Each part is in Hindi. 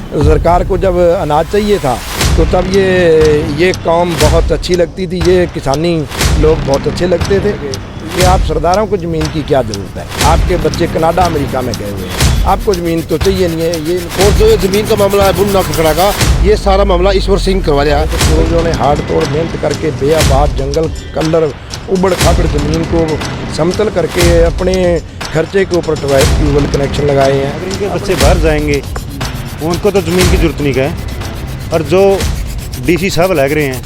सरकार को जब अनाज चाहिए था तो तब ये कौम बहुत अच्छी लगती थी, ये किसानी लोग बहुत अच्छे लगते थे कि आप सरदारों को ज़मीन की क्या ज़रूरत है, आपके बच्चे कनाडा अमेरिका में गए हुए हैं, आपको ज़मीन तो चाहिए नहीं है। ये और जो ये ज़मीन का मामला है बुन्ना खकड़ा का, ये सारा मामला ईश्वर सिंह करवा रहा है। पूर्वजों ने हाड़ तोड़ मेहनत करके बेआबाद जंगल कलर उबड़ खाबड़ ज़मीन को समतल करके अपने खर्चे के ऊपर ट्यूबवेल कनेक्शन लगाए हैं। अगर इनके बच्चे बाहर जाएंगे उनको तो ज़मीन की जरूरत नहीं है, और जो डीसी साहब लग रहे हैं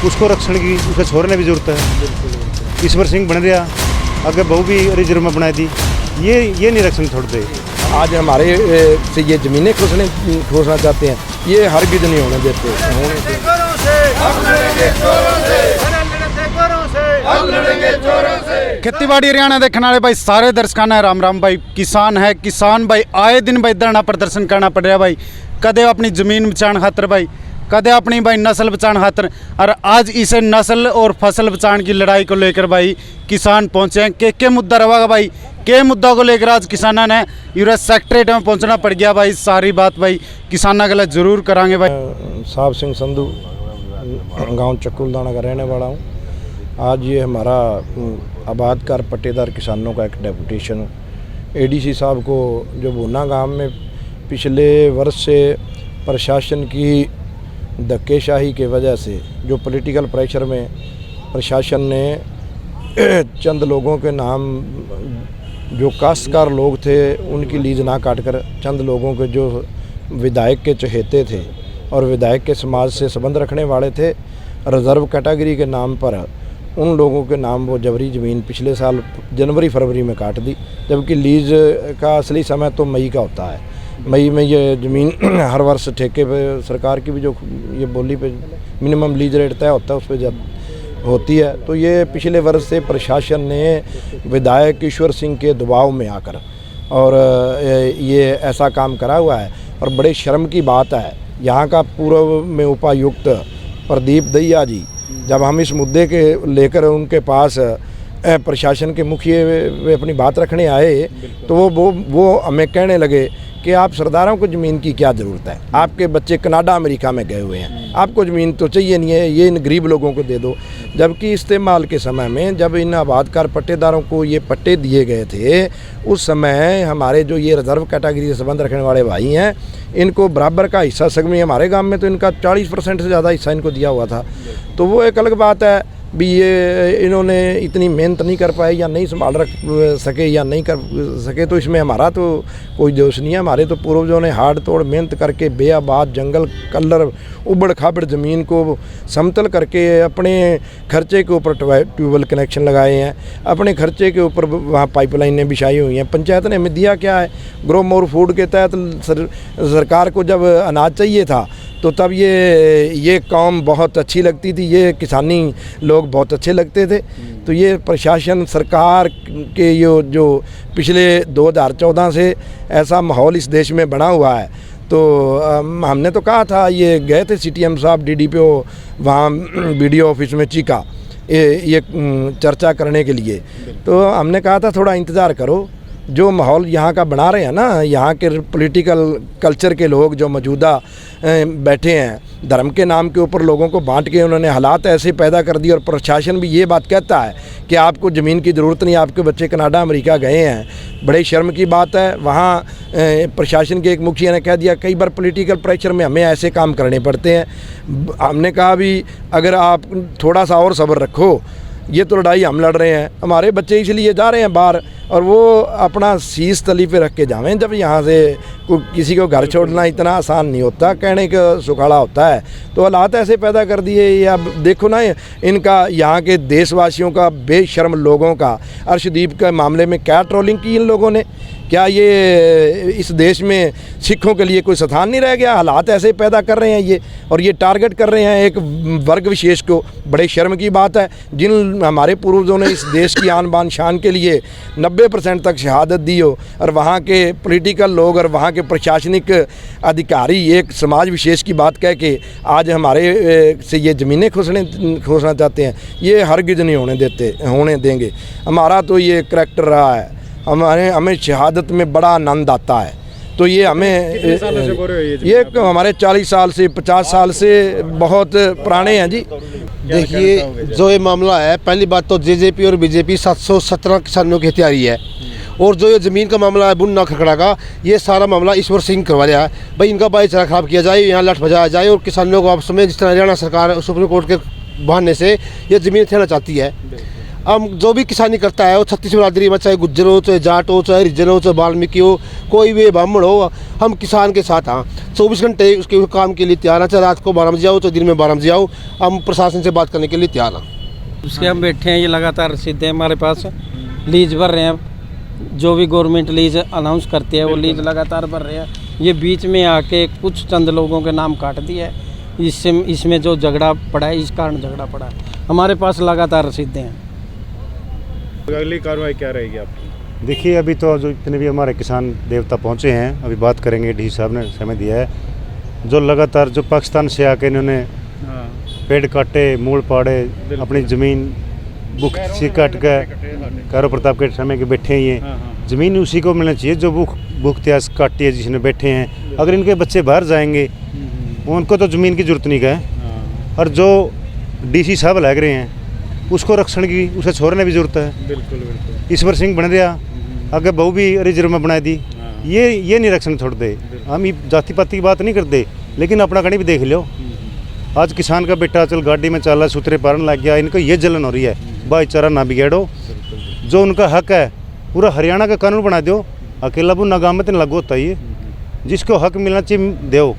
उसको रक्षण की उसके छोड़ने भी जरूरत है। ईश्वर सिंह बन रहा आगे बहू भी रिजर्व में बनाई थी, ये नहीं रक्षण छोड़ते। आज हमारे से ये ज़मीनें खोसना चाहते हैं, ये हरगिज़ नहीं होने देते। खेतीबाड़ी हरियाणा देखने वाले भाई सारे दर्शकों ने राम राम भाई। किसान भाई आए दिन भाई धरना प्रदर्शन करना पड़ रहा भाई, कदे अपनी ज़मीन बचाने खातर भाई, कदे अपनी भाई नस्ल बचाने खातर। और आज इस नस्ल और फसल बचाने की लड़ाई को लेकर भाई किसान पहुंचे हैं। के मुद्दा रहेगा भाई, के मुद्दा को लेकर आज किसानों ने यूरा सेक्रेटरीट में पहुंचना पड़ गया भाई। सारी बात भाई किसानों के लिए ज़रूर करांगे भाई। साहब सिंह संधू गांव चक्कुलदाना का रहने वाला हूं। आज ये हमारा आबादकार पट्टेदार किसानों का एक डेपुटेशन एडीसी साहब को जो भूना गांव में पिछले वर्ष से प्रशासन की धक्केशाही के वजह से जो पॉलिटिकल प्रेशर में प्रशासन ने चंद लोगों के नाम जो काश्तकार लोग थे उनकी लीज ना काटकर चंद लोगों के जो विधायक के चहेते थे और विधायक के समाज से संबंध रखने वाले थे, रिजर्व कैटेगरी के नाम पर उन लोगों के नाम वो जबरी ज़मीन पिछले साल जनवरी फरवरी में काट दी, जबकि लीज का असली समय तो मई का होता है। मई में ये ज़मीन हर वर्ष ठेके पे सरकार की भी जो ये बोली पे मिनिमम लीज रेट तय होता है उस पर जब होती है। तो ये पिछले वर्ष से प्रशासन ने विधायक ईश्वर सिंह के दबाव में आकर और ये ऐसा काम करा हुआ है। और बड़े शर्म की बात है, यहाँ का पूर्व में उपायुक्त प्रदीप दहिया जी जब हम इस मुद्दे के लेकर उनके पास प्रशासन के मुखिया वे अपनी बात रखने आए तो वो हमें कहने लगे कि आप सरदारों को ज़मीन की क्या ज़रूरत है, आपके बच्चे कनाडा अमेरिका में गए हुए हैं, आपको ज़मीन तो चाहिए नहीं है, ये इन गरीब लोगों को दे दो। जबकि इस्तेमाल के समय में जब इन आबादकार पट्टेदारों को ये पट्टे दिए गए थे उस समय हमारे जो ये रिजर्व कैटेगरी से संबंध रखने वाले भाई हैं इनको बराबर का हिस्सा सगमी, हमारे गांव में तो इनका 40% से ज़्यादा हिस्सा इनको दिया हुआ था। तो वो एक अलग बात है भी ये इन्होंने इतनी मेहनत नहीं कर पाए या नहीं संभाल रख सके या नहीं कर सके, तो इसमें हमारा तो कोई दोष नहीं है। हमारे तो पूर्वजों ने हाड़ तोड़ मेहनत करके बेआबाद जंगल कलर उबड़ खाबड़ ज़मीन को समतल करके अपने खर्चे के ऊपर ट्यूबवेल कनेक्शन लगाए हैं, अपने खर्चे के ऊपर वहाँ पाइपलाइनें बिछाई हुई हैं। पंचायत ने हमें दिया क्या है, ग्रो मोर फूड के तहत सरकार को जब अनाज चाहिए था तो तब ये कौम बहुत अच्छी लगती थी, ये किसानी लोग बहुत अच्छे लगते थे। तो ये प्रशासन सरकार के ये जो पिछले 2014 से ऐसा माहौल इस देश में बना हुआ है। तो हमने तो कहा था, ये गए थे सीटीएम साहब डीडीपीओ वहाँ बीडीओ ऑफिस में चीका ये चर्चा करने के लिए। तो हमने कहा था थोड़ा इंतज़ार करो, जो माहौल यहाँ का बना रहे हैं ना, यहाँ के पॉलिटिकल कल्चर के लोग जो मौजूदा बैठे हैं धर्म के नाम के ऊपर लोगों को बांट के उन्होंने हालात ऐसे पैदा कर दिए। और प्रशासन भी ये बात कहता है कि आपको ज़मीन की ज़रूरत नहीं, आपके बच्चे कनाडा अमेरिका गए हैं। बड़े शर्म की बात है। वहाँ प्रशासन के एक मुखिया ने कह दिया कई बार पॉलिटिकल प्रेशर में हमें ऐसे काम करने पड़ते हैं। हमने कहा भी अगर आप थोड़ा सा और सब्र रखो, ये तो लड़ाई हम लड़ रहे हैं, हमारे बच्चे इसलिए जा रहे हैं बाहर और वो अपना शीश तली पे रख के जावें। जब यहाँ से किसी को घर छोड़ना इतना आसान नहीं होता, कहने का सुखाड़ा होता है। तो हालात ऐसे पैदा कर दिए। या देखो ना इनका यहाँ के देशवासियों का, बेशर्म लोगों का, अर्शदीप के मामले में क्या ट्रोलिंग की इन लोगों ने। क्या ये इस देश में सिखों के लिए कोई स्थान नहीं रह गया? हालात ऐसे पैदा कर रहे हैं ये, और ये टारगेट कर रहे हैं एक वर्ग विशेष को। बड़े शर्म की बात है। जिन हमारे पूर्वजों ने इस देश की आन बान शान के लिए 90% तक शहादत दी हो, और वहाँ के पॉलिटिकल लोग और वहाँ के प्रशासनिक अधिकारी एक समाज विशेष की बात कह के आज हमारे से ये ज़मीनें खोसना चाहते हैं, ये हरगिज़ नहीं होने देंगे। हमारा तो ये करैक्टर रहा है। हमें शहादत में बड़ा आनंद आता है। तो ये हमें कितने सालों से हो रहे हो ये जमीन ये आप? हमारे 40 साल से 50 साल से बहुत पुराने हैं जी। देखिए जो ये मामला है, पहली बात तो जेजेपी और बीजेपी 717 किसानों की हत्यारी है, और जो ये ज़मीन का मामला है बुन्ना खकड़ा का, ये सारा मामला ईश्वर सिंह करवा रहा है। भाई इनका भाईचारा खराब किया जाए, यहाँ लठ बजाया जाए और किसानों को आपस में, जिस तरह हरियाणा सरकार सुप्रीम कोर्ट के बहाने से ये ज़मीन छीनना चाहती है। हम जो भी किसानी करता है वो छत्तीस बिरादरी में, चाहे गुज्जर हो, चाहे जाट हो, चाहे हरिजन हो, चाहे वाल्मीकि हो, कोई भी ब्राह्मण हो, हम किसान के साथ हैं। 24 घंटे उसके काम के लिए तैयार हैं, चाहे रात को 12 बजे आओ, चाहे दिन में 12 बजे आओ, हम प्रशासन से बात करने के लिए तैयार हैं। उसके हम बैठे हैं, ये लगातार रसीदें हमारे पास लीज भर रहे हैं। जो भी गवर्नमेंट लीज अनाउंस करती है वो लीज लगातार भर रहे हैं। ये बीच में आके कुछ चंद लोगों के नाम काट दिया है, इससे इसमें जो झगड़ा पड़ा है, इस कारण झगड़ा पड़ा है। हमारे पास लगातार रसीदें हैं। अगली कार्रवाई क्या रहेगी आपकी? देखिए अभी तो जो इतने भी हमारे किसान देवता पहुंचे हैं, अभी बात करेंगे। डी साहब ने समय दिया है, जो लगातार जो पाकिस्तान से आके इन्होंने पेड़ काटे, मूल पाड़े, अपनी ज़मीन बुक से काट के कारो प्रताप के समय के बैठे ही हैं। ज़मीन उसी को मिलना चाहिए जो भूख त्यास काटी है, जिसने बैठे हैं। अगर इनके बच्चे बाहर जाएंगे उनको तो ज़मीन की जरूरत नहीं है, और जो डीसी साहब लग रहे हैं उसको रक्षण की, उसे छोड़ने भी जरूरत है। बिल्कुल बिल्कुल। ईश्वर सिंह बन रहा, अगर बहु भी रिजर्व में बना दी, ये नहीं रक्षण छोड़ दे। हम जाति पाति की बात नहीं करते, लेकिन अपना कहीं भी देख लो। आज किसान का बेटा चल गाड़ी में चला, सूत्रे पारन लग गया, इनको ये जलन हो रही है। भाईचारा ना बिगेड़ो, जो उनका हक है पूरा हरियाणा का कानून बना दो। अकेला बुन्ना गाँव में तो लागू होता ही है, जिसको हक मिलना चाहिए दो,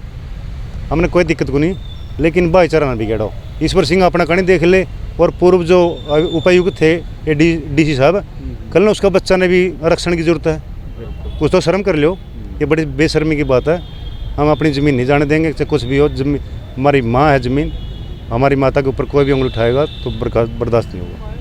हमने कोई दिक्कत को नहीं, लेकिन भाईचारा ना बिगेड़ो। ईश्वर सिंह अपना कहीं देख ले, और पूर्व जो उपायुक्त थे ये डीसी साहब, कल ना उसका बच्चा ने भी आरक्षण की जरूरत है, कुछ तो शर्म कर लो। ये बड़ी बेशर्मी की बात है। हम अपनी ज़मीन नहीं जाने देंगे, चाहे कुछ भी हो। हमारी माँ है ज़मीन, हमारी माता के ऊपर कोई भी उंगली उठाएगा तो बर्दाश्त नहीं होगा।